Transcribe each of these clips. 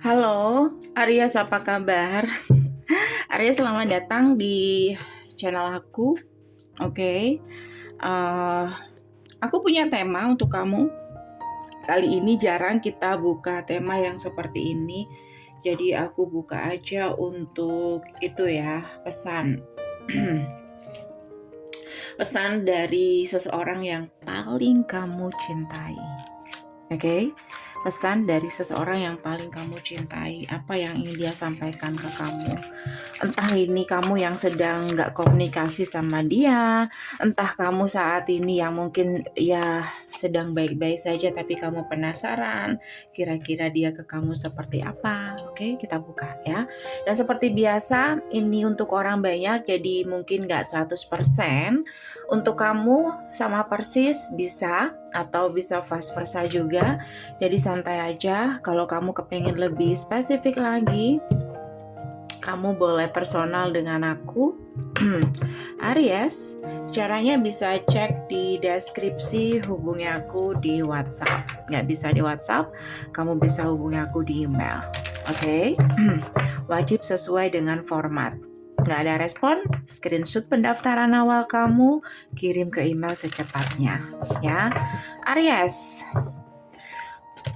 Halo, Aries apa kabar? Aries selamat datang di channel aku. Oke, eh, aku punya tema untuk kamu. Kali ini jarang kita buka tema yang seperti ini, jadi aku buka aja untuk itu ya, pesan. Pesan dari seseorang yang paling kamu cintai. Oke, pesan dari seseorang yang paling kamu cintai. Apa yang ingin dia sampaikan ke kamu? Entah ini kamu yang sedang nggak komunikasi sama dia, entah kamu saat ini yang mungkin ya sedang baik-baik saja tapi kamu penasaran kira-kira dia ke kamu seperti apa. Oke, kita buka ya. Dan seperti biasa, ini untuk orang banyak jadi mungkin nggak 100%. Untuk kamu sama persis bisa atau bisa vice versa juga. Jadi santai aja. Kalau kamu kepengen lebih spesifik lagi, kamu boleh personal dengan aku. Aries, caranya bisa cek di deskripsi, hubungi aku di WhatsApp. Nggak bisa di WhatsApp, kamu bisa hubungi aku di email. Oke? Wajib sesuai dengan format. Nggak ada respon, screenshot pendaftaran awal kamu, kirim ke email secepatnya. Ya, Aries,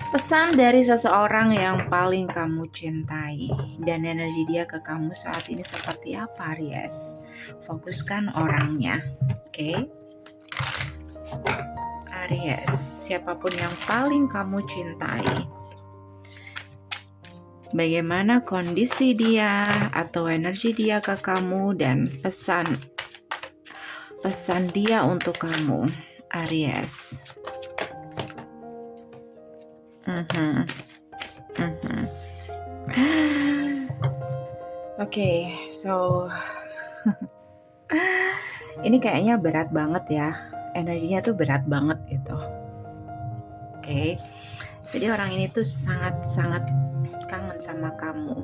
pesan dari seseorang yang paling kamu cintai dan energi dia ke kamu saat ini seperti apa, Aries? Fokuskan orangnya, oke? Aries, siapapun yang paling kamu cintai, bagaimana kondisi dia atau energi dia ke kamu dan pesan dia untuk kamu, Aries. Oke, so ini kayaknya berat banget ya, energinya tuh berat banget gitu. Oke, jadi orang ini tuh sangat kangen sama kamu.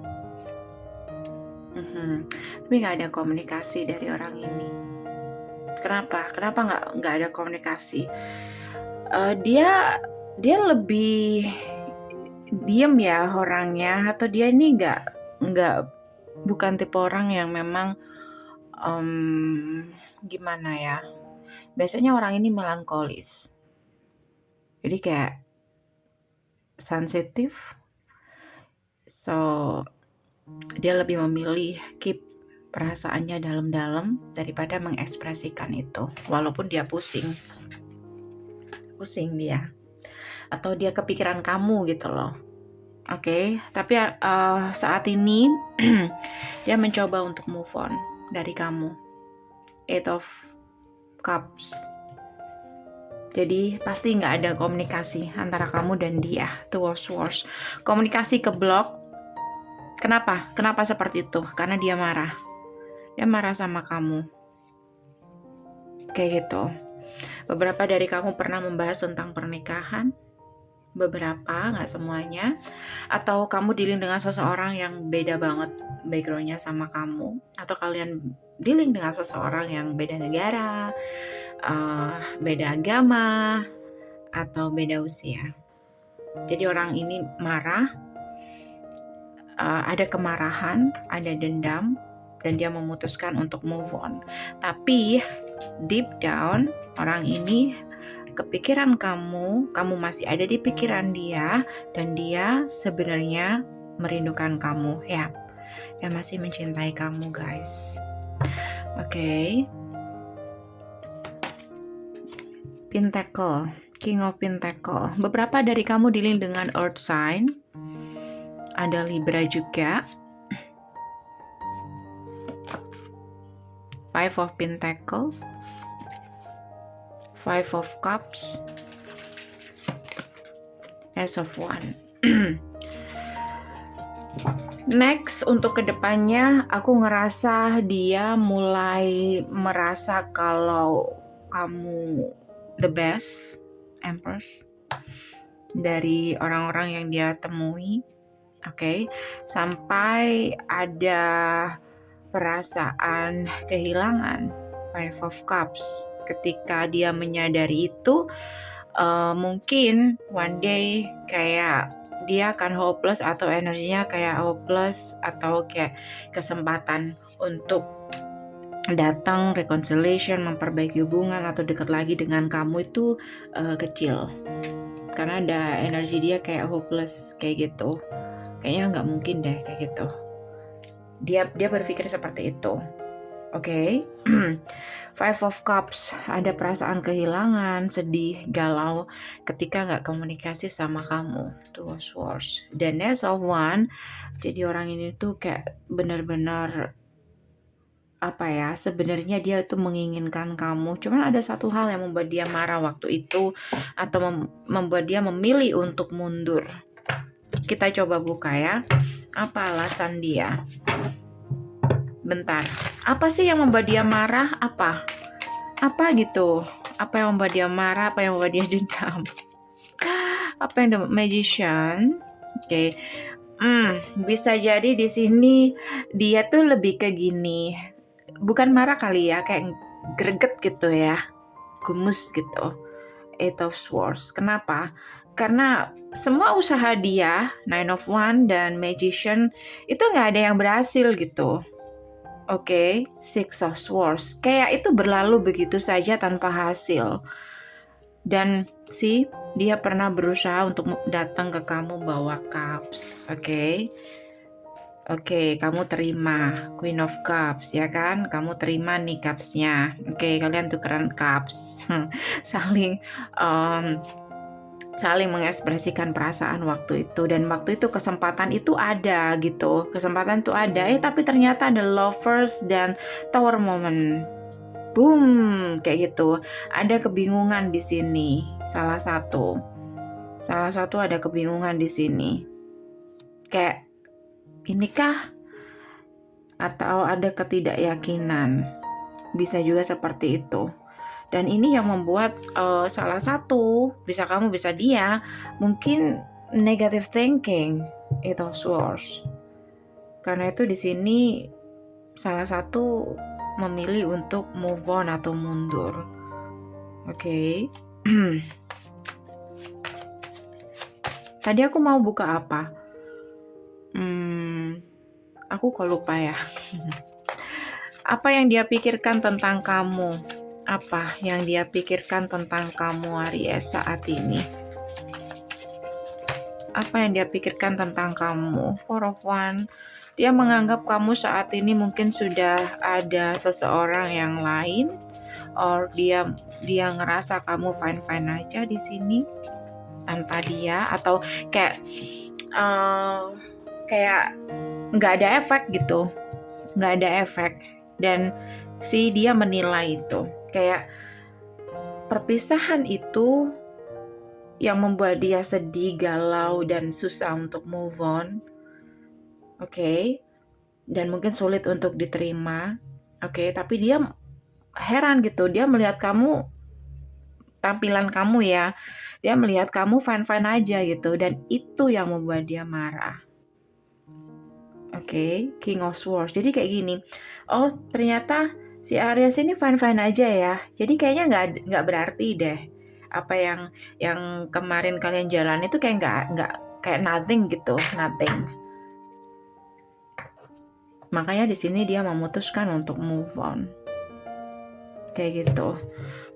Tapi nggak ada komunikasi dari orang ini. Kenapa nggak ada komunikasi? Dia lebih diem ya orangnya, atau dia ini nggak bukan tipe orang yang memang gimana ya? Biasanya orang ini melankolis. Jadi kayak sensitif. So dia lebih memilih keep perasaannya dalam-dalam daripada mengekspresikan itu. Walaupun dia pusing dia. Atau dia kepikiran kamu gitu loh. Oke, tapi saat ini dia mencoba untuk move on dari kamu. Eight of Cups. Jadi pasti nggak ada komunikasi antara kamu dan dia. Two of Swords. Komunikasi keblok. Kenapa? Kenapa seperti itu? Karena dia marah. Dia marah sama kamu. Kayak gitu. Beberapa dari kamu pernah membahas tentang pernikahan. Beberapa, nggak semuanya. Atau kamu dealing dengan seseorang yang beda banget backgroundnya sama kamu. Atau kalian dealing dengan seseorang yang beda negara, beda agama, atau beda usia. Jadi orang ini marah, ada kemarahan, ada dendam, dan dia memutuskan untuk move on. Tapi deep down orang ini kepikiran kamu masih ada di pikiran dia, dan dia sebenarnya merindukan kamu ya. Dia masih mencintai kamu, guys. Oke. Pentacle, King of Pentacle. Beberapa dari kamu dealing dengan Earth sign. Ada Libra juga. Five of Pentacle, Five of Cups, Ace of One. Next, untuk kedepannya aku ngerasa dia mulai merasa kalau kamu the best Empress dari orang-orang yang dia temui. Oke, sampai ada perasaan kehilangan, Five of Cups. Ketika dia menyadari itu, mungkin one day kayak dia akan hopeless atau energinya kayak hopeless atau kayak kesempatan untuk datang reconciliation, memperbaiki hubungan atau dekat lagi dengan kamu itu kecil, karena ada energi dia kayak hopeless kayak gitu. Kayaknya nggak mungkin deh kayak gitu. Dia berpikir seperti itu. Oke. Five of Cups, ada perasaan kehilangan, sedih, galau ketika nggak komunikasi sama kamu. Two of Swords. Dan Ace of Wands, jadi orang ini tuh kayak benar-benar apa ya, sebenarnya dia itu menginginkan kamu, cuman ada satu hal yang membuat dia marah waktu itu atau membuat dia memilih untuk mundur. Kita coba buka ya, apa alasan dia. Bentar, apa sih yang membuat dia marah? Apa gitu? Apa yang membuat dia marah? Apa yang membuat dia dendam? Apa yang the Magician? Oke. Bisa jadi di sini dia tuh lebih ke gini. Bukan marah kali ya, kayak greget gitu ya. Gemes gitu. Eight of Swords. Kenapa? Karena semua usaha dia, Nine of Wands dan Magician, itu nggak ada yang berhasil gitu. Oke, Six of Swords. Kayak itu berlalu begitu saja tanpa hasil. Dan dia pernah berusaha untuk datang ke kamu bawa cups. Oke, kamu terima Queen of Cups ya kan? Kamu terima nih cupsnya. Oke, kalian tukeran cups. saling mengekspresikan perasaan waktu itu, dan waktu itu kesempatan itu ada gitu, tapi ternyata ada Lovers dan Tower moment, boom, kayak gitu. Ada kebingungan di sini, salah satu ada kebingungan di sini, kayak inikah, atau ada ketidakyakinan, bisa juga seperti itu. Dan ini yang membuat salah satu, bisa kamu bisa dia, mungkin negative thinking, itu Swords. Karena itu di sini salah satu memilih untuk move on atau mundur. Oke. Tadi aku mau buka apa? Aku kok lupa ya. Apa yang dia pikirkan tentang kamu? Apa yang dia pikirkan tentang kamu, Aries, saat ini? Apa yang dia pikirkan tentang kamu? Four of Wands. Dia menganggap kamu saat ini mungkin sudah ada seseorang yang lain, or dia ngerasa kamu fine aja di sini tanpa dia, atau kayak nggak ada efek gitu, dan dia menilai itu kayak perpisahan itu yang membuat dia sedih, galau, dan susah untuk move on. Oke. Dan mungkin sulit untuk diterima. Oke, tapi dia heran gitu, dia melihat kamu, tampilan kamu ya, dia melihat kamu fine aja gitu, dan itu yang membuat dia marah. Oke, King of Swords. Jadi kayak gini, oh ternyata si Aries ini fine aja ya, jadi kayaknya nggak berarti deh apa yang kemarin kalian jalan itu, kayak nggak kayak nothing gitu, nothing. Makanya di sini dia memutuskan untuk move on, kayak gitu.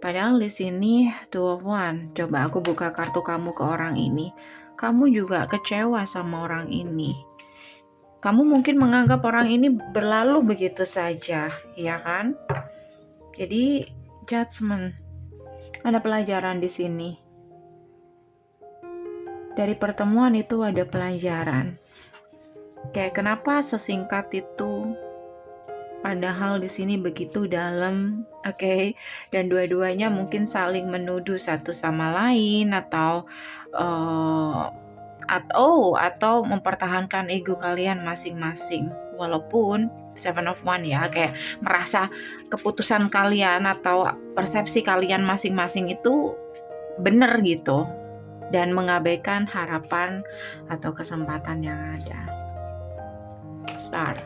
Padahal di sini Two of Wands. Coba aku buka kartu kamu ke orang ini. Kamu juga kecewa sama orang ini. Kamu mungkin menganggap orang ini berlalu begitu saja, ya kan? Jadi Judgment. Ada pelajaran di sini. Dari pertemuan itu ada pelajaran. Kayak kenapa sesingkat itu? Padahal di sini begitu dalam, oke? Dan dua-duanya mungkin saling menuduh satu sama lain, atau mempertahankan ego kalian masing-masing. Walaupun Seven of Wands ya, kayak merasa keputusan kalian atau persepsi kalian masing-masing itu benar gitu, dan mengabaikan harapan atau kesempatan yang ada. Star.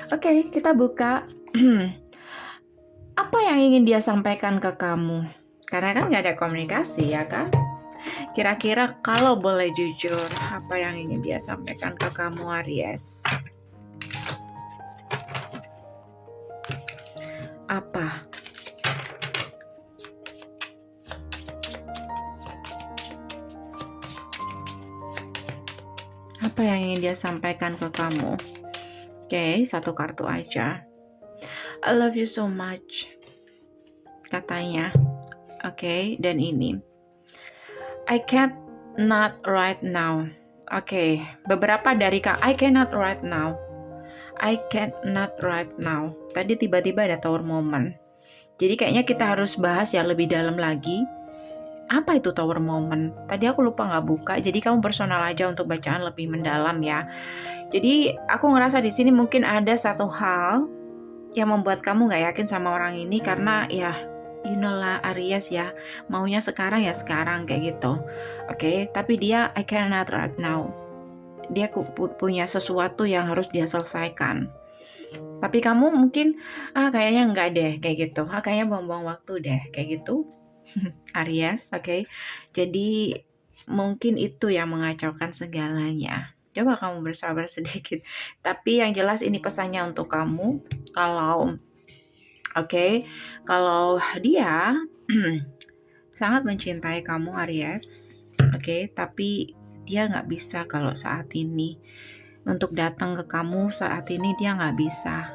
Oke, kita buka. Apa yang ingin dia sampaikan ke kamu? Karena kan gak ada komunikasi ya kan? Kira-kira kalau boleh jujur, apa yang ingin dia sampaikan ke kamu, Aries? Apa? Apa yang ingin dia sampaikan ke kamu? Oke, satu kartu aja. I love you so much, katanya. Oke, dan ini. I can't not right now. Oke, beberapa dari I cannot right now. I can't not right now. Tadi tiba-tiba ada tower moment. Jadi kayaknya kita harus bahas ya lebih dalam lagi. Apa itu tower moment? Tadi aku lupa nggak buka, jadi kamu personal aja untuk bacaan lebih mendalam ya. Jadi aku ngerasa di sini mungkin ada satu hal yang membuat kamu nggak yakin sama orang ini karena ya you know lah Aries ya, maunya sekarang ya sekarang kayak gitu. Oke, tapi dia I cannot right now. Dia punya sesuatu yang harus dia selesaikan. Tapi kamu mungkin kayaknya enggak deh kayak gitu. Kayaknya buang-buang waktu deh kayak gitu. Aries, oke. Jadi mungkin itu yang mengacaukan segalanya. Coba kamu bersabar sedikit. Tapi yang jelas ini pesannya untuk kamu. Kalau kalau dia sangat mencintai kamu Aries, tapi dia nggak bisa kalau saat ini untuk datang ke kamu saat ini dia nggak bisa,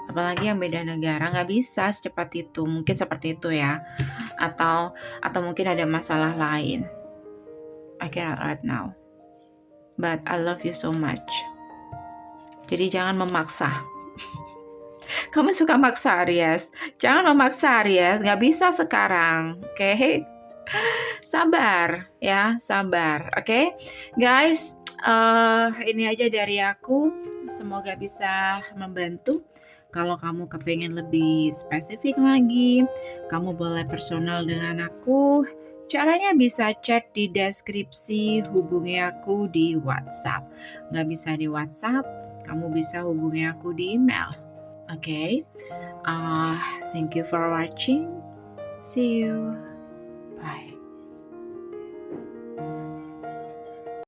apalagi yang beda negara nggak bisa secepat itu, mungkin seperti itu ya, atau mungkin ada masalah lain. I cannot right now, but I love you so much. Jadi jangan memaksa. Kamu suka maksa Aries, jangan memaksa Aries, nggak bisa sekarang, oke? Sabar ya, sabar, oke? Guys, ini aja dari aku, semoga bisa membantu. Kalau kamu kepengen lebih spesifik lagi, kamu boleh personal dengan aku. Caranya bisa cek di deskripsi, hubungi aku di WhatsApp. Nggak bisa di WhatsApp, kamu bisa hubungi aku di email. Okay, thank you for watching. See you. Bye.